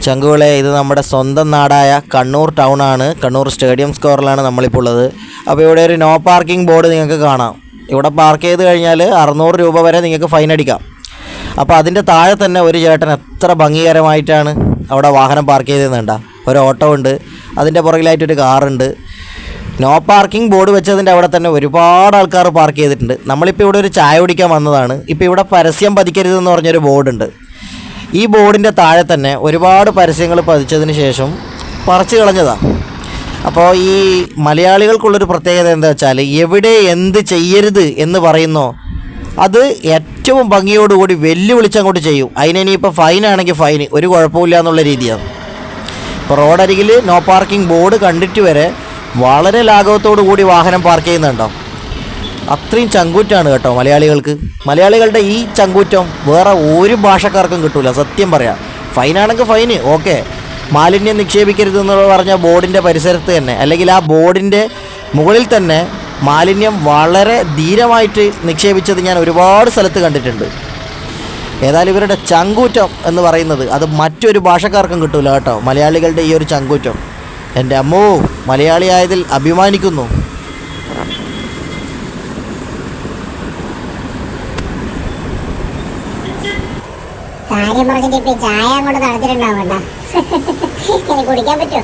ചങ്കുകളെ, ഇത് നമ്മുടെ സ്വന്തം നാടായ കണ്ണൂർ ടൗണാണ്. കണ്ണൂർ സ്റ്റേഡിയം സ്ക്വയറിലാണ് നമ്മളിപ്പോൾ ഉള്ളത്. അപ്പോൾ ഇവിടെ ഒരു നോ പാർക്കിംഗ് ബോർഡ് നിങ്ങൾക്ക് കാണാം. ഇവിടെ പാർക്ക് ചെയ്ത് കഴിഞ്ഞാൽ 600 രൂപ വരെ നിങ്ങൾക്ക് ഫൈൻ അടിക്കാം. അപ്പോൾ അതിൻ്റെ താഴെ തന്നെ ഒരു ചേട്ടൻ എത്ര ഭംഗികരമായിട്ടാണ് അവിടെ വാഹനം പാർക്ക് ചെയ്തതെന്നുണ്ട. ഒരു ഓട്ടോ ഉണ്ട്, അതിൻ്റെ പുറകിലായിട്ടൊരു കാറുണ്ട്. നോ പാർക്കിംഗ് ബോർഡ് വെച്ചതിൻ്റെ അവിടെ തന്നെ ഒരുപാട് ആൾക്കാർ പാർക്ക് ചെയ്തിട്ടുണ്ട്. നമ്മളിപ്പോൾ ഇവിടെ ഒരു ചായ കുടിക്കാൻ വന്നതാണ്. ഇപ്പോൾ ഇവിടെ പരസ്യം പതിക്കരുതെന്ന് പറഞ്ഞൊരു ബോർഡുണ്ട്. ഈ ബോർഡിൻ്റെ താഴെ തന്നെ ഒരുപാട് പരസ്യങ്ങൾ പതിച്ചതിന് ശേഷം പറിച്ചു കളഞ്ഞതാണ്. അപ്പോൾ ഈ മലയാളികൾക്കുള്ളൊരു പ്രത്യേകത എന്താ വെച്ചാൽ, എവിടെ എന്ത് ചെയ്യരുത് എന്ന് പറയുന്നോ അത് ഏറ്റവും ഭംഗിയോടുകൂടി വെല്ലുവിളിച്ചങ്ങോട്ട് ചെയ്യും. അതിനിപ്പോൾ ഫൈനാണെങ്കിൽ ഫൈന്, ഒരു കുഴപ്പമില്ല എന്നുള്ള രീതിയാണ്. ഇപ്പോൾ റോഡരികിൽ നോ പാർക്കിംഗ് ബോർഡ് കണ്ടിട്ട് വരെ വളരെ ലാഘവത്തോടു കൂടി വാഹനം പാർക്ക് ചെയ്യുന്നുണ്ടോ. അത്രയും ചങ്കൂറ്റാണ് കേട്ടോ മലയാളികൾക്ക്. മലയാളികളുടെ ഈ ചങ്കൂറ്റം വേറെ ഒരു ഭാഷക്കാർക്കും കിട്ടില്ല, സത്യം പറയാം. ഫൈനാണെങ്കിൽ ഫൈന്, ഓക്കെ. മാലിന്യം നിക്ഷേപിക്കരുതെന്ന് പറഞ്ഞ ബോർഡിൻ്റെ പരിസരത്ത് തന്നെ, അല്ലെങ്കിൽ ആ ബോർഡിൻ്റെ മുകളിൽ തന്നെ മാലിന്യം വളരെ ധീരമായിട്ട് നിക്ഷേപിച്ചത് ഞാൻ ഒരുപാട് സ്ഥലത്ത് കണ്ടിട്ടുണ്ട്. ഏതായാലും ഇവരുടെ ചങ്കൂറ്റം എന്ന് പറയുന്നത് അത് മറ്റൊരു ഭാഷക്കാർക്കും കിട്ടില്ല കേട്ടോ. മലയാളികളുടെ ഈ ഒരു ചങ്കൂറ്റം, എൻ്റെ അമ്മോ, മലയാളിയായതിൽ അഭിമാനിക്കുന്നു. കാര്യം പറഞ്ഞിട്ട് ഇപ്പൊ ചായ അങ്ങോട്ട് നടത്തിട്ടുണ്ടാവണ്ട. കുടിക്കാൻ പറ്റുമോ?